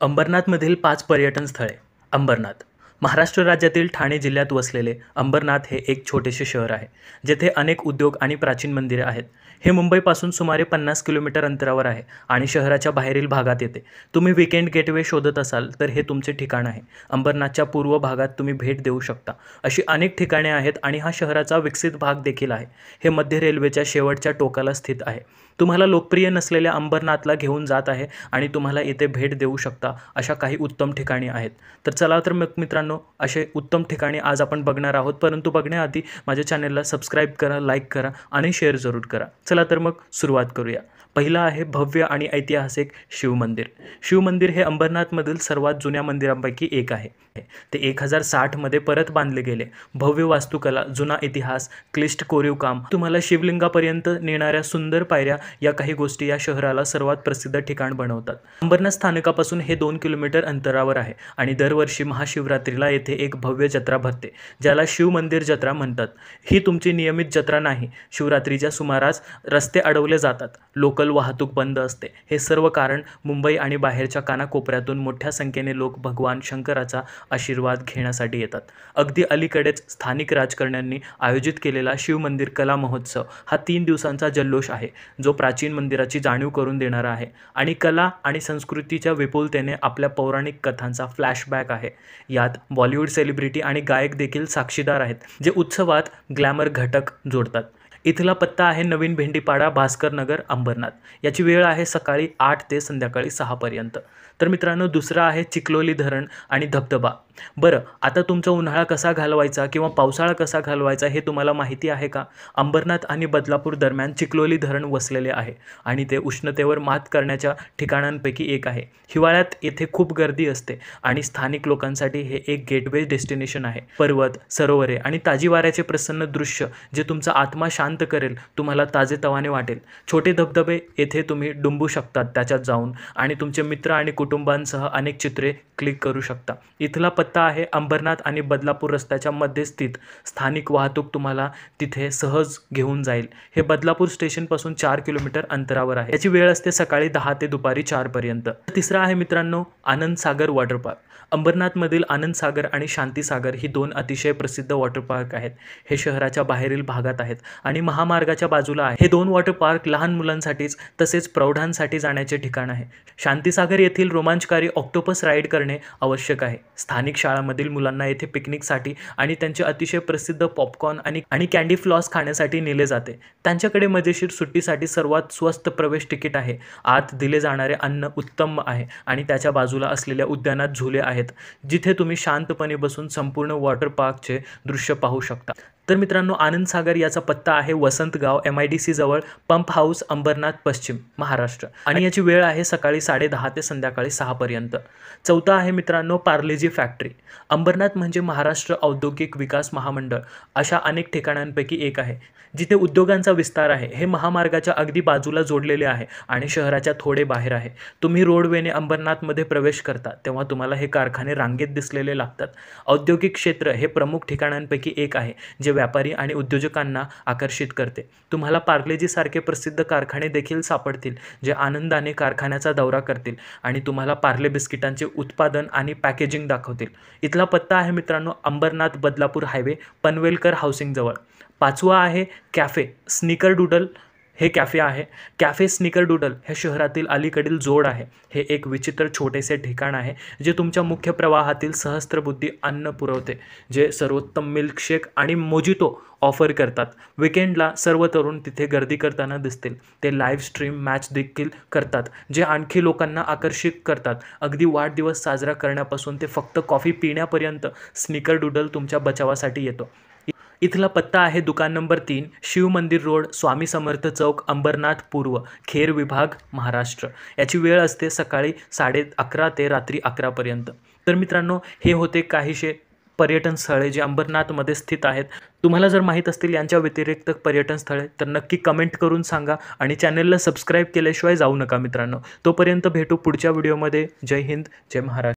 अंबरनाथमधील 5 पर्यटन स्थळे. अंबरनाथ. महाराष्ट्र राज्यातील ठाणे जिल्ह्यात वसलेले अंबरनाथ हे एक छोटेसे शहर आहे, जेथे अनेक उद्योग आणि प्राचीन मंदिरे आहेत. हे मुंबईपासून सुमारे 50 किलोमीटर अंतरावर आहे आणि शहराच्या बाहेरील भागात येते. तुम्ही वीकेंड गेटवे शोधत असाल तर हे तुमचे ठिकाण आहे. अंबरनाथच्या पूर्व भागात तुम्ही भेट देऊ शकता. अशी अनेक ठिकाणे आहेत आणि हा शहराचा विकसित भाग देखील आहे. हे मध्य रेल्वेच्या शेवटच्या टोकाला स्थित आहे. तुम्हाला लोकप्रिय नसलेल्या अंबरनाथला घेऊन जात आहे आणि तुम्हाला येथे भेट देऊ शकता अशा काही उत्तम ठिकाणी आहेत. तर चला तर मग मित्रांनो, असे उत्तम ठिकाणी आज आपण बघणार आहोत. परंतु बघण्याआधी माझ्या चॅनलला सबस्क्राईब करा, लाईक करा आणि शेअर जरूर करा. चला तर मग सुरुवात करूया. पहिला आहे भव्य आणि ऐतिहासिक शिवमंदिर. शिवमंदिर हे अंबरनाथमधील सर्वात जुन्या मंदिरांपैकी एक आहे. ते 1060 मध्ये परत बांधले गेले. भव्य वास्तुकला, जुना इतिहास, क्लिष्ट कोरीवकाम, तुम्हाला शिवलिंगापर्यंत नेणाऱ्या सुंदर पायऱ्या या काही गोष्टी या शहराला सर्वात प्रसिद्ध ठिकाण बनवतात. अंबरनाथ स्थानकापासून हे 2 किलोमीटर अंतरावर आहे आणि दरवर्षी महाशिवरात्रीला येथे एक भव्य जत्रा भरते, ज्याला शिवमंदिर जत्रा म्हणतात. ही तुमची नियमित जत्रा नाही. शिवरात्रीच्या सुमारास रस्ते अडवले जातात, लोकल वाहतूक बंद असते. हे सर्व कारण मुंबई आणि बाहेरच्या कानाकोपऱ्यातून मोठ्या संख्येने लोक भगवान शंकराचा आशीर्वाद घेण्यासाठी येतात. अगदी अलीकडेच स्थानिक राजकारण्यांनी आयोजित केलेला शिवमंदिर कला महोत्सव हा 3 दिवसांचा जल्लोष आहे, जो प्राचीन मंदिराची जाणीव करून देणारा आहे आणि कला आणि संस्कृतीच्या विपुलतेने आपल्या पौराणिक कथांचा फ्लॅशबॅक आहे. यात बॉलिवूड सेलिब्रिटी आणि गायक देखील साक्षीदार आहेत, जे उत्सवात ग्लॅमर घटक जोडतात. इथला पत्ता आहे नवीन भेंडीपाडा, भास्कर नगर, अंबरनाथ. याची वेळ आहे सकाळी 8 ते संध्याकाळी 6 पर्यंत. तर मित्रांनो, दुसरा आहे चिखलोली धरण आणि धबधबा. बरं, आता तुमचा उन्हाळा कसा घालवायचा किंवा पावसाळा कसा घालवायचा हे तुम्हाला माहिती आहे का? अंबरनाथ आणि बदलापूर दरम्यान चिखलोली धरण वसलेले आहे आणि ते उष्णतेवर मात करण्याच्या ठिकाणांपैकी एक आहे. हिवाळ्यात येथे खूप गर्दी असते आणि स्थानिक लोकांसाठी हे एक गेटवे डेस्टिनेशन आहे. पर्वत, सरोवरे आणि ताजी वाऱ्याचे प्रसन्न दृश्य जे तुमचा आत्मा शांत करेल, तुम्हाला ताजेतवाने वाटेल. छोटे धबधबे येथे तुम्ही डुंबू शकतात त्याच्यात जाऊन आणि तुमचे मित्र आणि कुटुंबांसह अनेक चित्रे क्लिक करू शकता. इथला पत्ता आहे अंबरनाथ आणि बदलापूर रस्त्याच्या मध्ये स्थित. स्थानिक वाहतूक तुम्हाला तिथे सहज घेऊन जाईल. हे बदलापूर स्टेशनपासून 4 किलोमीटर अंतरावर आहे. याची वेळ असते सकाळी 10 ते दुपारी 4 पर्यंत. तिसरा आहे मित्रांनो आनंद सागर वॉटर पार्क. अंबरनाथमधील आनंद सागर आणि शांती सागर ही 2 अतिशय प्रसिद्ध वॉटर पार्क आहेत. हे शहराच्या बाहेरील भागात आहेत आणि महामार्गाच्या बाजूला आहे. हे 2 वॉटर पार्क लहान मुलांसाठीच तसेच प्रौढांसाठी जाण्याचे ठिकाण आहे. शांतीसागर येथील रोमांचकारी ऑक्टोपस राईड करणे आवश्यक आहे. स्थानिक शाळांमधील मुलांना येथे पिकनिकसाठी आणि त्यांचे अतिशय प्रसिद्ध पॉपकॉर्न आणि कॅन्डी फ्लॉस खाण्यासाठी नेले जाते. त्यांच्याकडे मजेशीर सुट्टीसाठी सर्वात स्वस्त प्रवेश तिकीट आहे. आत दिले जाणारे अन्न उत्तम आहे आणि त्याच्या बाजूला असलेल्या उद्यानात झुले आहेत, जिथे तुम्ही शांतपणे बसून संपूर्ण वॉटर पार्कचे दृश्य पाहू शकता. तर मित्रांनो, आनंद सागर याचा पत्ता आहे वसंतगाव, MIDC जवळ, पंप हाऊस, अंबरनाथ, पश्चिम महाराष्ट्र आणि याची वेळ आहे सकाळी 10:30 ते संध्याकाळी 6 पर्यंत. चौथा आहे मित्रांनो पार्लेजी फॅक्टरी. अंबरनाथ म्हणजे महाराष्ट्र औद्योगिक विकास महामंडळ अशा अनेक ठिकाणांपैकी एक आहे, जिथे उद्योगांचा विस्तार आहे. हे महामार्गाच्या अगदी बाजूला जोडलेले आहे आणि शहराच्या थोडे बाहेर आहे. तुम्ही रोडवेने अंबरनाथमध्ये प्रवेश करता तेव्हा तुम्हाला हे कारखाने रांगेत दिसलेले लागतात. औद्योगिक क्षेत्र हे प्रमुख ठिकाणांपैकी एक आहे, जे व्यापारी आणि उद्योजकांना आकर्षित करते. तुम्हाला पार्लेजी सारखे प्रसिद्ध कारखाने देखील सापडतील, जे आनंदाने कारखान्याचा दौरा करतील आणि तुम्हाला पार्ले बिस्किटांचे उत्पादन आणि पॅकेजिंग दाखवतील. इथला पत्ता आहे मित्रांनो अंबरनाथ बदलापूर हायवे, पनवेलकर हाऊसिंग जवळ. पाचवा आहे कॅफे स्निकर डूडल. हे कॅफे आहे. कॅफे स्निकर डूडल हे शहरातील अलीकडील जोड आहे. हे एक विचित्र छोटेसे ठिकाण आहे, जे तुमच्या मुख्य प्रवाहातील सहस्त्रबुद्धी अन्न पुरवते, जे सर्वोत्तम मिल्कशेक आणि मोजितो ऑफर करतात. विकेंडला सर्व तरुण तिथे गर्दी करताना दिसतील. ते लाईव्ह स्ट्रीम मॅच देखील करतात, जे आणखी लोकांना आकर्षित करतात. अगदी वाढदिवस साजरा करण्यापासून ते फक्त कॉफी पिण्यापर्यंत स्निकर डूडल तुमच्या बचावासाठी येतो. इथला पत्ता आहे दुकान नंबर 3, शिवमंदिर रोड, स्वामी समर्थ चौक, अंबरनाथ पूर्व, खेर विभाग, महाराष्ट्र. याची वेळ असते सकाळी 11:30 ते रात्री 11 पर्यंत. तर मित्रांनो, हे होते काहीसे पर्यटन स्थळे जे अंबरनाथमध्ये स्थित आहेत. तुम्हाला जर माहीत असतील यांच्या व्यतिरिक्त पर्यटन स्थळे तर नक्की कमेंट करून सांगा आणि चॅनलला सबस्क्राईब केल्याशिवाय जाऊ नका मित्रांनो. तोपर्यंत भेटू पुढच्या व्हिडिओमध्ये. जय हिंद, जय महाराष्ट्र.